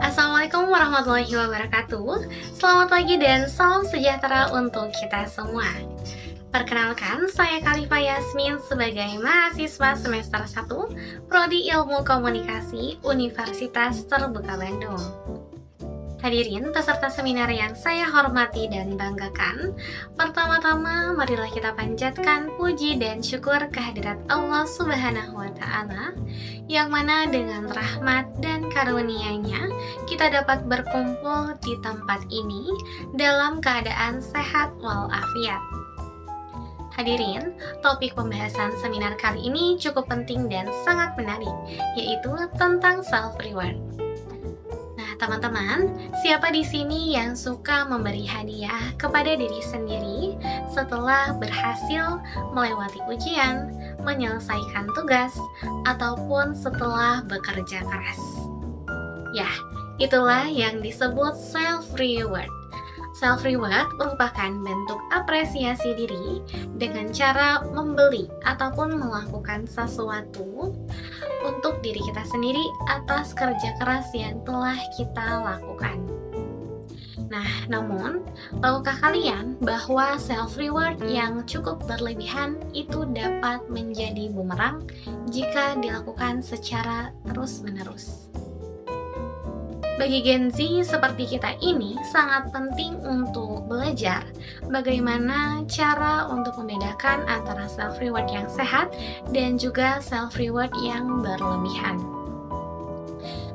Assalamualaikum warahmatullahi wabarakatuh. Selamat pagi dan salam sejahtera untuk kita semua. Perkenalkan, saya Khalifa Yasmin sebagai mahasiswa semester 1 Prodi Ilmu Komunikasi Universitas Terbuka Bandung. Hadirin peserta seminar yang saya hormati dan banggakan, pertama-tama marilah kita panjatkan puji dan syukur kehadirat Allah Subhanahu wa Ta'ala, yang mana dengan rahmat dan karunia-Nya kita dapat berkumpul di tempat ini dalam keadaan sehat walafiat. Hadirin, topik pembahasan seminar kali ini cukup penting dan sangat menarik, yaitu tentang self-reward. Nah, teman-teman, siapa di sini yang suka memberi hadiah kepada diri sendiri setelah berhasil melewati ujian, menyelesaikan tugas, ataupun setelah bekerja keras? Ya, itulah yang disebut self-reward. Self-reward merupakan bentuk apresiasi diri dengan cara membeli ataupun melakukan sesuatu untuk diri kita sendiri atas kerja keras yang telah kita lakukan. Nah, namun, tahukah kalian bahwa self-reward yang cukup berlebihan itu dapat menjadi bumerang jika dilakukan secara terus-menerus? Bagi Gen Z seperti kita ini sangat penting untuk belajar bagaimana cara untuk membedakan antara self-reward yang sehat dan juga self-reward yang berlebihan.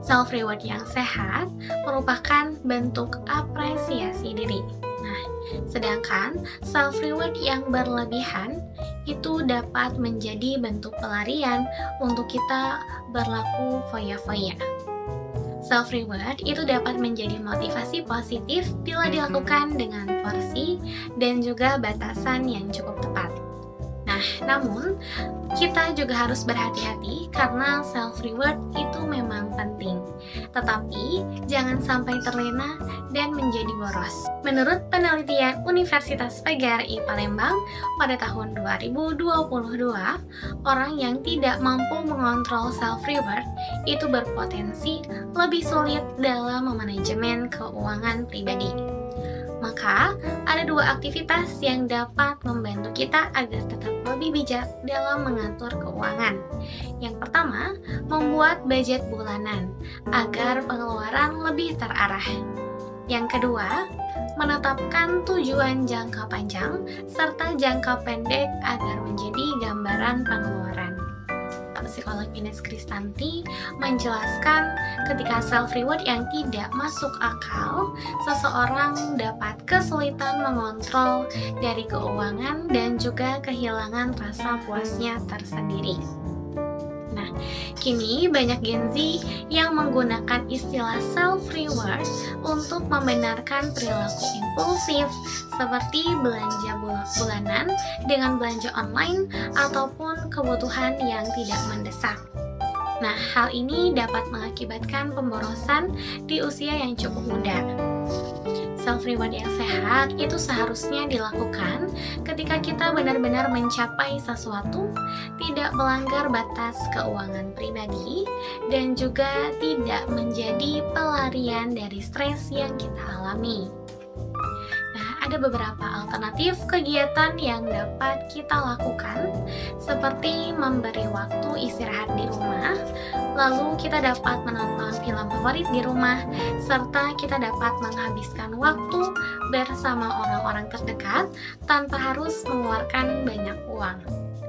Self-reward yang sehat merupakan bentuk apresiasi diri. Nah, sedangkan self-reward yang berlebihan itu dapat menjadi bentuk pelarian untuk kita berlaku foya-foya. Self-reward itu dapat menjadi motivasi positif bila dilakukan dengan porsi dan juga batasan yang cukup tepat. Nah, namun kita juga harus berhati-hati karena self-reward itu memang penting, tetapi jangan sampai terlena dan menjadi boros. Menurut penelitian Universitas PGRI Palembang pada tahun 2022, orang yang tidak mampu mengontrol self-reward itu berpotensi lebih sulit dalam memanajemen keuangan pribadi. Maka, ada dua aktivitas yang dapat membantu kita agar tetap lebih bijak dalam mengatur keuangan. Yang pertama, membuat budget bulanan agar pengeluaran lebih terarah. Yang kedua, menetapkan tujuan jangka panjang serta jangka pendek agar menjadi gambaran pengeluaran. Psikolog Ines Kristanti menjelaskan ketika self-reward yang tidak masuk akal, seseorang dapat kesulitan mengontrol dari keuangan dan juga kehilangan rasa puasnya tersendiri. Nah, kini banyak Gen Z yang menggunakan istilah self-reward untuk membenarkan perilaku impulsif seperti belanja bulanan dengan belanja online ataupun kebutuhan yang tidak mendesak. Nah, hal ini dapat mengakibatkan pemborosan di usia yang cukup muda. Self-reward yang sehat itu seharusnya dilakukan ketika kita benar-benar mencapai sesuatu, tidak melanggar batas keuangan pribadi, dan juga tidak menjadi pelarian dari stres yang kita alami. Ada beberapa alternatif kegiatan yang dapat kita lakukan, seperti memberi waktu istirahat di rumah, lalu kita dapat menonton film favorit di rumah, serta kita dapat menghabiskan waktu bersama orang-orang terdekat tanpa harus mengeluarkan banyak uang.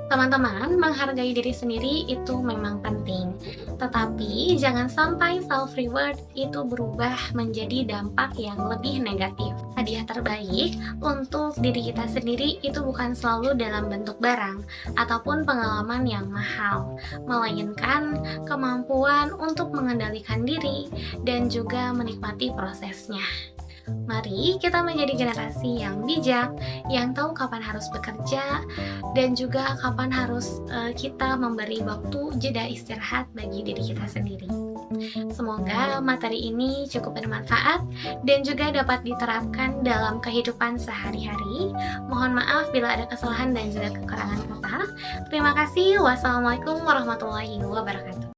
Teman-teman, menghargai diri sendiri itu memang penting, tetapi jangan sampai self-reward itu berubah menjadi dampak yang lebih negatif. Hadiah terbaik untuk diri kita sendiri itu bukan selalu dalam bentuk barang ataupun pengalaman yang mahal, melainkan kemampuan untuk mengendalikan diri dan juga menikmati prosesnya. Mari kita menjadi generasi yang bijak, yang tahu kapan harus bekerja dan juga kapan harus kita memberi waktu jeda istirahat bagi diri kita sendiri. Semoga materi ini cukup bermanfaat dan juga dapat diterapkan dalam kehidupan sehari-hari. Mohon maaf bila ada kesalahan dan juga kekurangan kata. Terima kasih. Wassalamualaikum warahmatullahi wabarakatuh.